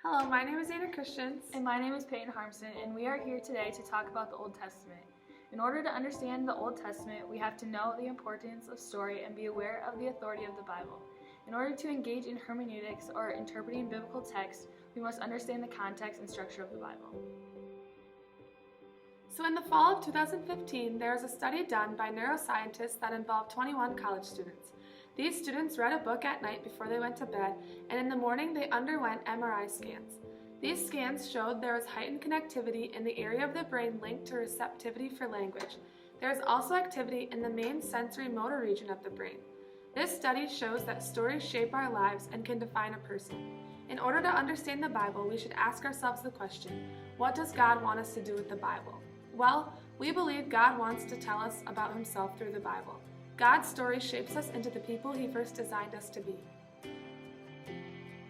Hello, my name is Anna Christians. And my name is Peyton Harmson, and we are here today to talk about the Old Testament. In order to understand the Old Testament, we have to know the importance of story and be aware of the authority of the Bible. In order to engage in hermeneutics or interpreting biblical text, we must understand the context and structure of the Bible. So in the fall of 2015, there was a study done by neuroscientists that involved 21 college students. These students read a book at night before they went to bed, and in the morning they underwent MRI scans. These scans showed there was heightened connectivity in the area of the brain linked to receptivity for language. There is also activity in the main sensory motor region of the brain. This study shows that stories shape our lives and can define a person. In order to understand the Bible, we should ask ourselves the question, what does God want us to do with the Bible? Well, we believe God wants to tell us about Himself through the Bible. God's story shapes us into the people He first designed us to be.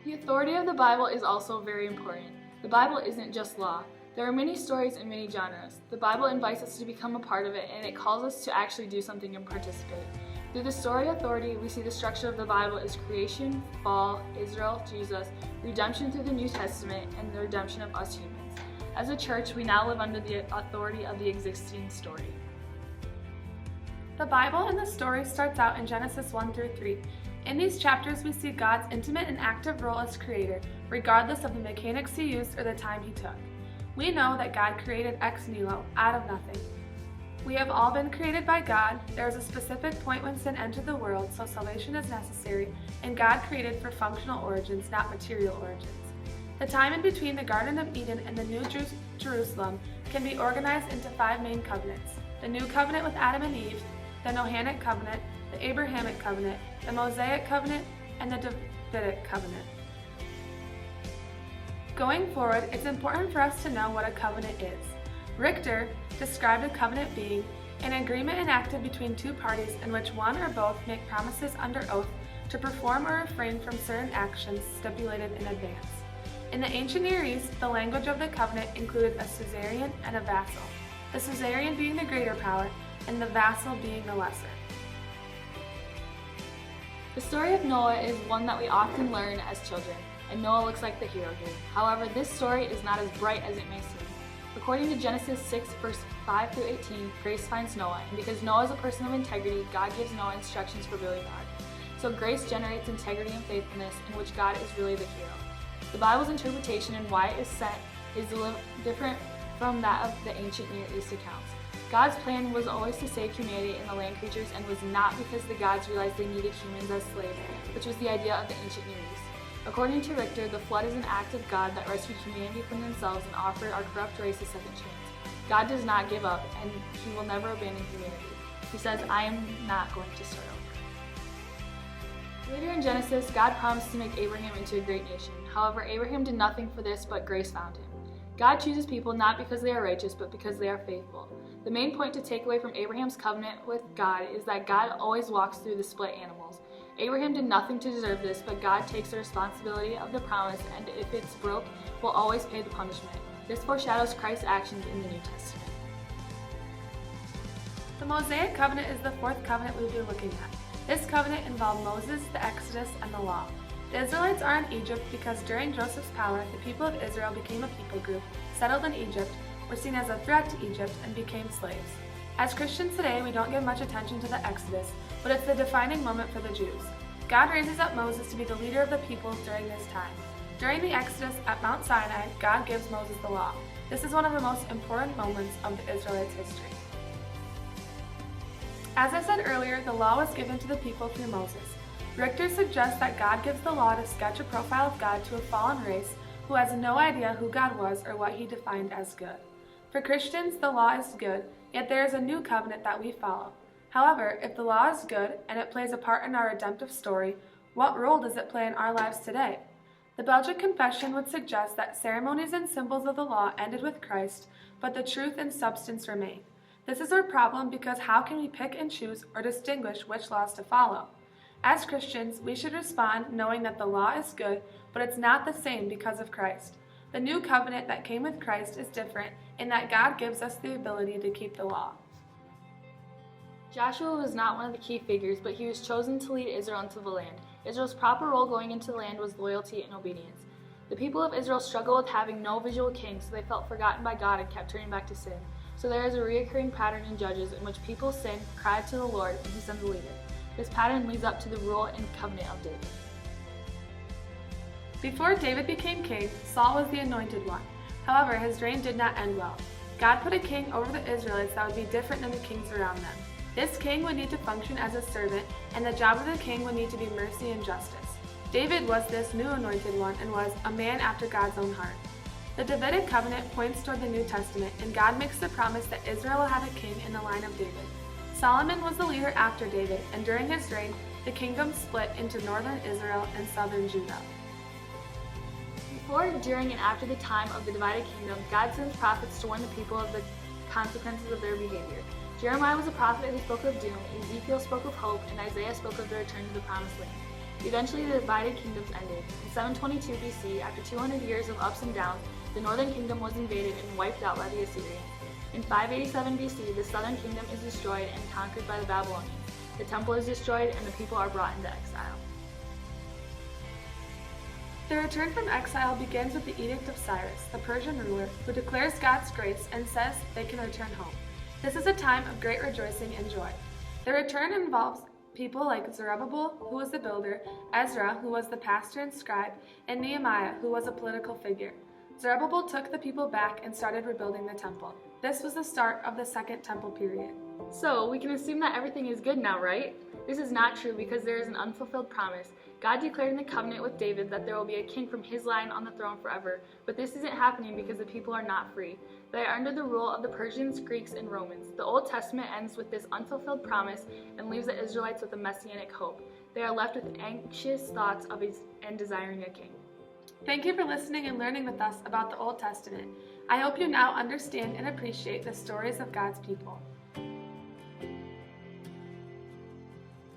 The authority of the Bible is also very important. The Bible isn't just law. There are many stories and many genres. The Bible invites us to become a part of it, and it calls us to actually do something and participate. Through the story authority, we see the structure of the Bible as creation, fall, Israel, Jesus, redemption through the New Testament, and the redemption of us humans. As a church, we now live under the authority of the existing story. The Bible and the story starts out in Genesis 1 through 3. In these chapters, we see God's intimate and active role as creator, regardless of the mechanics He used or the time He took. We know that God created ex nihilo, out of nothing. We have all been created by God. There is a specific point when sin entered the world, so salvation is necessary, and God created for functional origins, not material origins. The time in between the Garden of Eden and the New Jerusalem can be organized into 5 main covenants: the New Covenant with Adam and Eve, the Noahic Covenant, the Abrahamic Covenant, the Mosaic Covenant, and the Davidic Covenant. Going forward, it's important for us to know what a covenant is. Richter described a covenant being an agreement enacted between two parties in which one or both make promises under oath to perform or refrain from certain actions stipulated in advance. In the ancient Near East, the language of the covenant included a suzerain and a vassal, the suzerain being the greater power and the vassal being the lesser. The story of Noah is one that we often learn as children, and Noah looks like the hero here. However, this story is not as bright as it may seem. According to Genesis 6, verse 5 through 18, grace finds Noah, and because Noah is a person of integrity, God gives Noah instructions for really God. So grace generates integrity and faithfulness, in which God is really the hero. The Bible's interpretation and why it is sent is different from that of the ancient Near East accounts. God's plan was always to save humanity and the land creatures, and was not because the gods realized they needed humans as slaves, which was the idea of the ancient Near East. According to Richter, the flood is an act of God that rescued humanity from themselves and offered our corrupt race a second chance. God does not give up, and He will never abandon humanity. He says, I am not going to start over. Later in Genesis, God promised to make Abraham into a great nation. However, Abraham did nothing for this, but grace found him. God chooses people not because they are righteous, but because they are faithful. The main point to take away from Abraham's covenant with God is that God always walks through the split animals. Abraham did nothing to deserve this, but God takes the responsibility of the promise, and if it's broke, will always pay the punishment. This foreshadows Christ's actions in the New Testament. The Mosaic Covenant is the 4th covenant we'll be looking at. This covenant involved Moses, the Exodus, and the Law. The Israelites are in Egypt because during Joseph's power, the people of Israel became a people group, settled in Egypt, were seen as a threat to Egypt, and became slaves. As Christians today, we don't give much attention to the Exodus, but it's the defining moment for the Jews. God raises up Moses to be the leader of the people during this time. During the Exodus at Mount Sinai, God gives Moses the law. This is one of the most important moments of the Israelites' history. As I said earlier, the law was given to the people through Moses. Richter suggests that God gives the law to sketch a profile of God to a fallen race who has no idea who God was or what He defined as good. For Christians, the law is good, yet there is a new covenant that we follow. However, if the law is good and it plays a part in our redemptive story, what role does it play in our lives today? The Belgic Confession would suggest that ceremonies and symbols of the law ended with Christ, but the truth and substance remain. This is our problem because how can we pick and choose or distinguish which laws to follow? As Christians, we should respond knowing that the law is good, but it's not the same because of Christ. The new covenant that came with Christ is different in that God gives us the ability to keep the law. Joshua was not one of the key figures, but he was chosen to lead Israel into the land. Israel's proper role going into the land was loyalty and obedience. The people of Israel struggled with having no visual king, so they felt forgotten by God and kept turning back to sin. So there is a recurring pattern in Judges in which people sin, cry to the Lord, and he sends a leader. This pattern leads up to the rule and covenant of David. Before David became king, Saul was the anointed one. However, his reign did not end well. God put a king over the Israelites that would be different than the kings around them. This king would need to function as a servant, and the job of the king would need to be mercy and justice. David was this new anointed one and was a man after God's own heart. The Davidic covenant points toward the New Testament, and God makes the promise that Israel will have a king in the line of David. Solomon was the leader after David, and during his reign, the kingdom split into northern Israel and southern Judah. Before, during, and after the time of the divided kingdom, God sends prophets to warn the people of the consequences of their behavior. Jeremiah was a prophet who spoke of doom, Ezekiel spoke of hope, and Isaiah spoke of the return to the promised land. Eventually, the divided kingdoms ended. In 722 BC, after 200 years of ups and downs, the northern kingdom was invaded and wiped out by the Assyrians. In 587 BC, the southern kingdom is destroyed and conquered by the Babylonians. The temple is destroyed and the people are brought into exile. The return from exile begins with the Edict of Cyrus, the Persian ruler, who declares God's grace and says they can return home. This is a time of great rejoicing and joy. The return involves people like Zerubbabel, who was the builder, Ezra, who was the pastor and scribe, and Nehemiah, who was a political figure. Zerubbabel took the people back and started rebuilding the temple. This was the start of the Second Temple period. So, we can assume that everything is good now, right? This is not true because there is an unfulfilled promise. God declared in the covenant with David that there will be a king from his line on the throne forever, but this isn't happening because the people are not free. They are under the rule of the Persians, Greeks, and Romans. The Old Testament ends with this unfulfilled promise and leaves the Israelites with a messianic hope. They are left with anxious thoughts and desiring a king. Thank you for listening and learning with us about the Old Testament. I hope you now understand and appreciate the stories of God's people.